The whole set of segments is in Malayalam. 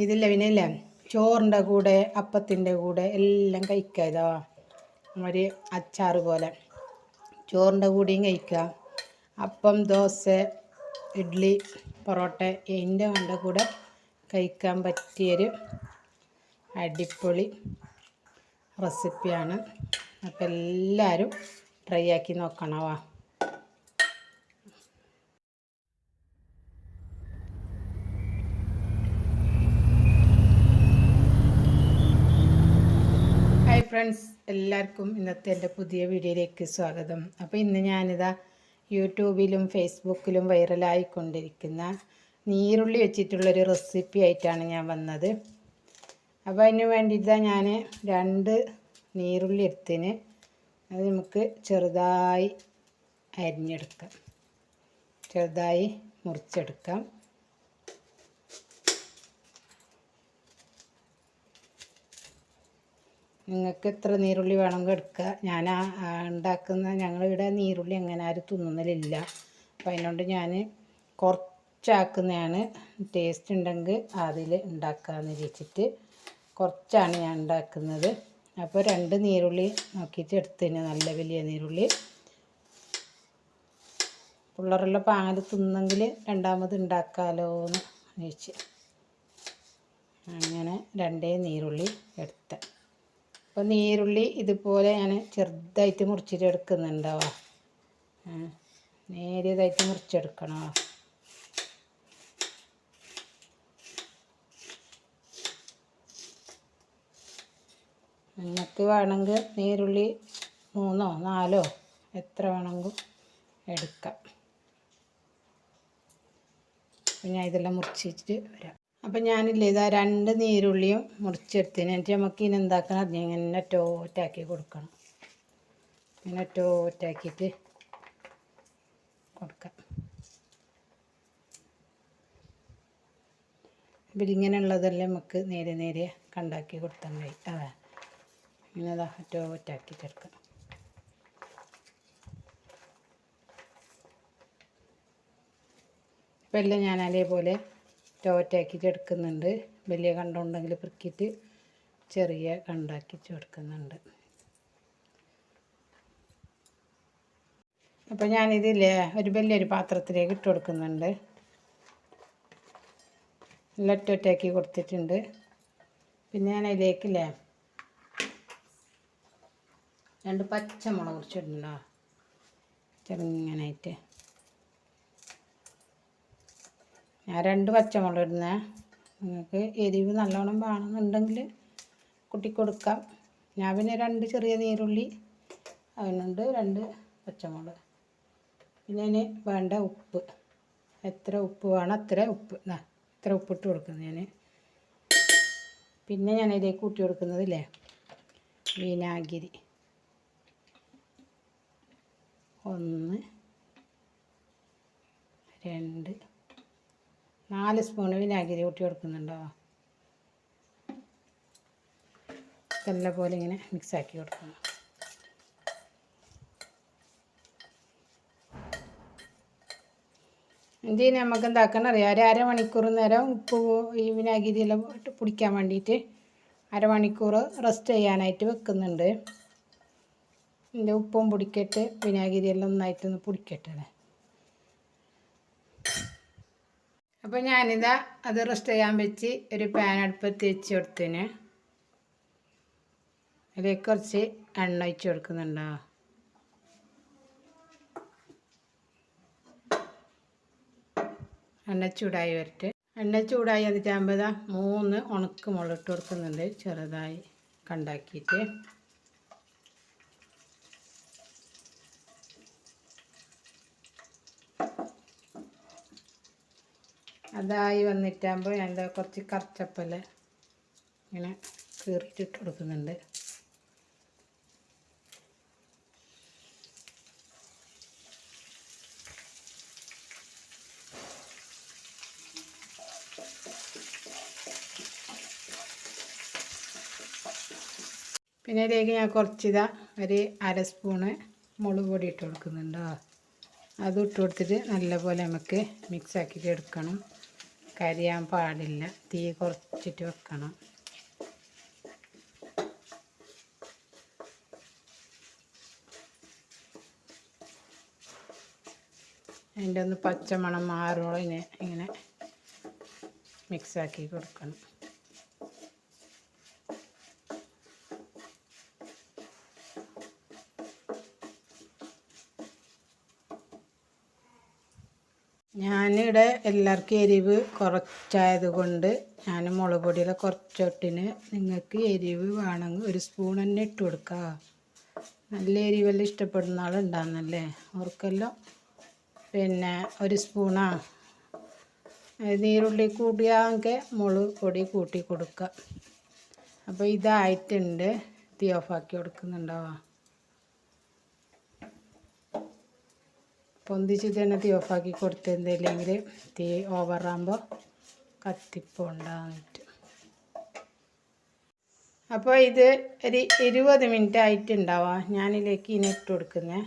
ഇതില്ല പിന്നെ ചോറിൻ്റെ കൂടെ അപ്പത്തിൻ്റെ കൂടെ എല്ലാം കഴിക്കുക. ഇതാ ഒരു അച്ചാറ് പോലെ ചോറിൻ്റെ കൂടെയും കഴിക്കുക. അപ്പം, ദോശ, ഇഡ്ഡലി, പൊറോട്ട ഇതിൻ്റെ കൂടെ കഴിക്കാൻ പറ്റിയൊരു അടിപൊളി റെസിപ്പിയാണ്. അപ്പം എല്ലാവരും ട്രൈ ആക്കി നോക്കണവാ. ഹായ് ഫ്രണ്ട്സ്, എല്ലാവർക്കും ഇന്നത്തെ എൻ്റെ പുതിയ വീഡിയോയിലേക്ക് സ്വാഗതം. അപ്പോൾ ഇന്ന് ഞാനിതാ യൂട്യൂബിലും ഫേസ്ബുക്കിലും വൈറലായിക്കൊണ്ടിരിക്കുന്ന നീരുള്ളി വെച്ചിട്ടുള്ളൊരു റെസിപ്പി ആയിട്ടാണ് ഞാൻ വന്നത്. അപ്പോൾ അതിന് വേണ്ടിയിട്ടാണ് ഞാൻ 2 നീരുള്ളി എടുത്തിന്. അത് നമുക്ക് ചെറുതായി അരിഞ്ഞെടുക്കാം, ചെറുതായി മുറിച്ചെടുക്കാം. നിങ്ങൾക്ക് എത്ര നീരുള്ളി വേണമെങ്കിൽ എടുക്കുക. ഞാൻ ഉണ്ടാക്കുന്ന ഞങ്ങളിവിടെ നീരുള്ളി അങ്ങനെ ആരും തിന്നുന്നില്ല. അപ്പോൾ അതിനോണ്ട് ഞാൻ കുറച്ചാക്കുന്നതാണ്. ടേസ്റ്റ് ഉണ്ടെങ്കിൽ അതിൽ ഉണ്ടാക്കാമെന്ന് വിചാരിച്ചിട്ട് കുറച്ചാണ് ഞാൻ ഉണ്ടാക്കുന്നത്. അപ്പോൾ 2 നീരുള്ളി നോക്കിയിട്ട് എടുത്തതിന്, നല്ല വലിയ നീരുള്ളി. പിള്ളേരെല്ലാം പാല് തിന്നെങ്കിൽ രണ്ടാമത് ഉണ്ടാക്കാമല്ലോ എന്ന് ചോദിച്ച് അങ്ങനെ 2 നീരുള്ളി എടുത്ത. അപ്പോൾ നീരുള്ളി ഇതുപോലെ ഞാൻ ചെറുതായിട്ട് മുറിച്ചിട്ട് എടുക്കുന്നുണ്ടാവാം. നേരിയതായിട്ട് മുറിച്ചെടുക്കണോ. നിങ്ങൾക്ക് വേണമെങ്കിൽ നീരുള്ളി 3 4 എത്ര വേണമെങ്കിൽ എടുക്കാം. അപ്പം ഞാൻ ഇതെല്ലാം മുറിച്ചിട്ട് വരാം. അപ്പം ഞാനില്ലേ ഇതാ 2 നീരുള്ളിയും മുറിച്ചെടുത്തിന്. എന്നിട്ട് നമുക്ക് ഇനി എന്താക്കണം, അത് ഇങ്ങനെ ടോറ്റാക്കി കൊടുക്കണം. ഇങ്ങനെ ടോറ്റാക്കിയിട്ട് കൊടുക്കാം. അപ്പം ഇങ്ങനെയുള്ളതെല്ലാം നമുക്ക് നേരെ നേരെ കണ്ടാക്കി കൊടുത്താൽ മതി. അതെ, ഇങ്ങനെ അതാ ടോറ്റാക്കി ചേർക്കാം. അപ്പം എല്ലാം ഞാൻ അതേപോലെ ടോറ്റാക്കിയിട്ട് എടുക്കുന്നുണ്ട്. വലിയ കണ്ടുണ്ടെങ്കിൽ പെറുക്കിയിട്ട് ചെറിയ കണ്ടാക്കി ചേർക്കുന്നുണ്ട്. അപ്പം ഞാനിതില്ലേ ഒരു വലിയൊരു പാത്രത്തിലേക്ക് ഇട്ട് കൊടുക്കുന്നുണ്ട്. എല്ലാം ടോറ്റാക്കി കൊടുത്തിട്ടുണ്ട്. പിന്നെ ഞാൻ അതിലേക്കില്ലേ 2 പച്ചമുളക് മുറിച്ചിട്ടുണ്ടോ, ചെറുങ്ങനായിട്ട്. ഞാൻ 2 പച്ചമുളക് ഇടുന്നേ. നിങ്ങൾക്ക് എരിവ് നല്ലോണം വേണമെന്നുണ്ടെങ്കിൽ കുട്ടി കൊടുക്കാം. ഞാൻ പിന്നെ 2 ചെറിയ നീരുള്ളി അതിനുണ്ട് 2 പച്ചമുളക്. പിന്നെ അതിന് വേണ്ട ഉപ്പ്, എത്ര ഉപ്പ് വേണം അത്ര ഉപ്പ്, ഇത്ര ഉപ്പിട്ട് കൊടുക്കുന്നു ഞാൻ. പിന്നെ ഞാൻ അതിലേക്ക് കൂട്ടി കൊടുക്കുന്നതില്ലേ വിനാഗിരി 1 2 4 സ്പൂൺ വിനാഗിരി കൂട്ടി കൊടുക്കുന്നുണ്ടോ. നല്ല പോലെ ഇങ്ങനെ മിക്സാക്കി കൊടുക്കണം. ഇതിന് നമുക്ക് എന്താക്കണം അറിയാം, ഒരു അരമണിക്കൂർ നേരം ഉപ്പ് ഈ വിനാഗിരിയെല്ലാം ഇട്ട് പിടിക്കാൻ വേണ്ടിയിട്ട് അരമണിക്കൂർ റെസ്റ്റ് ചെയ്യാനായിട്ട് വെക്കുന്നുണ്ട്. ഇതിൻ്റെ ഉപ്പും പിടിക്കട്ടെ, വിനാഗിരിയെല്ലാം ഒന്നായിട്ടൊന്ന് പിടിക്കട്ടെ. അപ്പോൾ ഞാനിതാ അത് റെസ്റ്റ് ചെയ്യാൻ വെച്ച് ഒരു പാൻ അടുപ്പത്ത് വെച്ച് കൊടുത്തിന്. അതിലേക്ക് കുറച്ച് എണ്ണ ഒഴിച്ച് കൊടുക്കുന്നുണ്ടോ. എണ്ണ ചൂടായി വരട്ടെ. എണ്ണ ചൂടായി അതിട്ടാകുമ്പോൾ 3 ഉണക്ക മുളക് ഇട്ട് കൊടുക്കുന്നുണ്ട്, ചെറുതായി കണ്ടാക്കിയിട്ട്. അതായി വന്നിട്ടാകുമ്പോൾ ഞാൻ കുറച്ച് കറിച്ചപ്പല ഇങ്ങനെ കീറിയിട്ടിട്ട് കൊടുക്കുന്നുണ്ട്. പിന്നെ ഇതിലേക്ക് ഞാൻ കുറച്ചിതാ ഒരു 1/2 സ്പൂണ് മുളക് പൊടി ഇട്ട് കൊടുക്കുന്നുണ്ടോ. അതും ഇട്ട് കൊടുത്തിട്ട് നല്ലപോലെ നമുക്ക് മിക്സാക്കിയിട്ട് എടുക്കണം. കരിയാൻ പാടില്ല. തീ കുറച്ചിട്ട് വെക്കണം. അതിൻ്റെ ഒന്ന് പച്ചമണം മാറുമ്പോൾ ഇങ്ങനെ മിക്സാക്കി കൊടുക്കണം. ഞാനിവിടെ എല്ലാവർക്കും എരിവ് കുറച്ചായത് കൊണ്ട് ഞാൻ മുളക് പൊടിയുടെ കുറച്ചൊട്ടിന്. നിങ്ങൾക്ക് എരിവ് വേണമെങ്കിൽ ഒരു സ്പൂൺ തന്നെ ഇട്ട് കൊടുക്കുക. നല്ല എരിവെല്ലാം ഇഷ്ടപ്പെടുന്ന ആളുണ്ടാകുന്നല്ലേ, അവർക്കെല്ലാം പിന്നെ ഒരു സ്പൂണാ നീരുള്ളി കൂട്ടിയാകെ മുളക് പൊടി കൂട്ടി കൊടുക്കുക. അപ്പോൾ ഇതായിട്ടുണ്ട്. തീ ഓഫാക്കി കൊടുക്കുന്നുണ്ടാവുക. പൊന്തിച്ച് തന്നെ തീ ഓഫാക്കി കൊടുത്തില്ലെങ്കിൽ തീ ഓവറാകുമ്പോൾ കത്തിപ്പോണ്ടാന്നിട്ട്. അപ്പോൾ ഇത് ഒരു 20 മിനിറ്റ് ആയിട്ടുണ്ടാവാം. ഞാനിതിലേക്ക് ഇനി ഇട്ട് കൊടുക്കുന്നത്.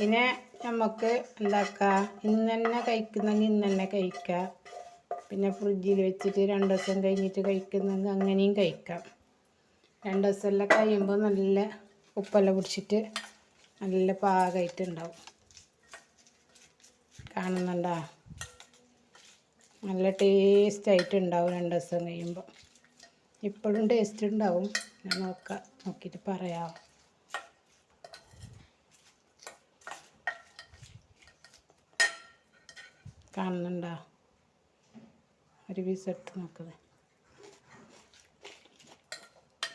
ഇനി നമുക്ക് എന്താക്കാം, ഇന്ന് തന്നെ കഴിക്കുന്നെങ്കിൽ ഇന്ന് തന്നെ കഴിക്കാം. പിന്നെ ഫ്രിഡ്ജിൽ വെച്ചിട്ട് 2 ദിവസം കഴിഞ്ഞിട്ട് കഴിക്കുന്നെങ്കിൽ അങ്ങനെയും കഴിക്കാം. 2 ദിവസമെല്ലാം കഴിയുമ്പോൾ നല്ല ഉപ്പെല്ലാം പിടിച്ചിട്ട് നല്ല പാകമായിട്ടുണ്ടാവും. കാണുന്നുണ്ടോ? നല്ല ടേസ്റ്റായിട്ടുണ്ടാവും 2 ദിവസം കഴിയുമ്പോൾ. ഇപ്പോഴും ടേസ്റ്റ് ഉണ്ടാവും. ഞാൻ നോക്കിയിട്ട് പറയാം. കാണുന്നുണ്ടോ? ഒരു പീസ് എടുത്ത് നോക്കുന്നത്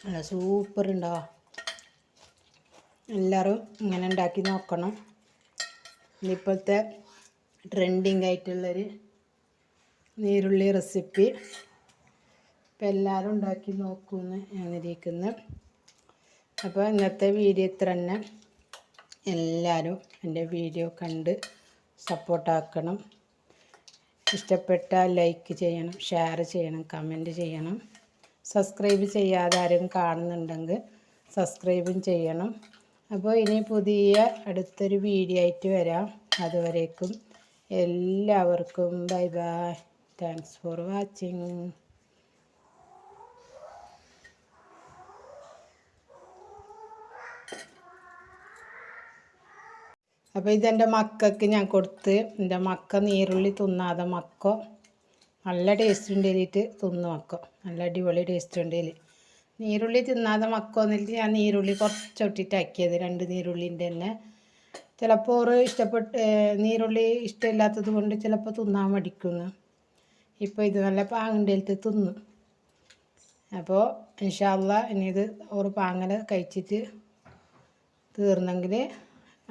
നല്ല സൂപ്പർ ഉണ്ടാവും. എല്ലാവരും ഇങ്ങനെ ഉണ്ടാക്കി നോക്കണം. ഇപ്പോഴത്തെ ട്രെൻഡിങ് ആയിട്ടുള്ളൊരു നീരുള്ളി റെസിപ്പി ഇപ്പം എല്ലാവരും ഉണ്ടാക്കി നോക്കുമെന്ന് ഞാനിരിക്കുന്നു. അപ്പോൾ ഇന്നത്തെ വീഡിയോ ഇത്ര തന്നെ. എല്ലാവരും എൻ്റെ വീഡിയോ കണ്ട് സപ്പോർട്ടാക്കണം. ഇഷ്ടപ്പെട്ടാൽ ലൈക്ക് ചെയ്യണം, ഷെയർ ചെയ്യണം, കമൻറ്റ് ചെയ്യണം. സബ്സ്ക്രൈബ് ചെയ്യാതെ ആരും കാണുന്നുണ്ടെങ്കിൽ സബ്സ്ക്രൈബും ചെയ്യണം. അപ്പോൾ ഇനി പുതിയ അടുത്തൊരു വീഡിയോ ആയിട്ട് വരാം. അതുവരേക്കും എല്ലാവർക്കും bye bye. Thanks for watching. അപ്പോൾ ഇതെൻ്റെ മക്കൾക്ക് ഞാൻ കൊടുത്ത്. എൻ്റെ മക്ക നീരുള്ളി തിന്നാതെ മക്ക നല്ല ടേസ്റ്റ് ഉണ്ടെന്നിട്ട് തിന്നു മക്ക. നല്ല അടിപൊളി ടേസ്റ്റ് ഉണ്ടെങ്കിൽ നീരുള്ളി തിന്നാതെ മക്ക എന്നിട്ട് ഞാൻ നീരുള്ളി കുറച്ചൊട്ടിട്ടാക്കിയത്. 2 നീരുള്ളിൻ്റെ തന്നെ. ചിലപ്പോൾ നീരുള്ളി ഇഷ്ടമില്ലാത്തത് കൊണ്ട് ചിലപ്പോൾ തിന്നാൻ മടിക്കുന്നു. ഇപ്പോൾ ഇത് നല്ല പാങ്ങണ്ടേലത്ത് തിന്നു. അപ്പോൾ ഇൻഷാ അല്ലാ ഇനി ഇത് ഒരു പാങ്ങൽ കഴിച്ചിട്ട് തീർന്നെങ്കിൽ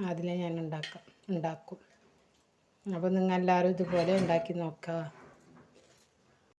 അതിൽ ഞാൻ ഉണ്ടാക്കും. അപ്പോൾ നിങ്ങളെല്ലാവരും ഇതുപോലെ ഉണ്ടാക്കി നോക്കുക.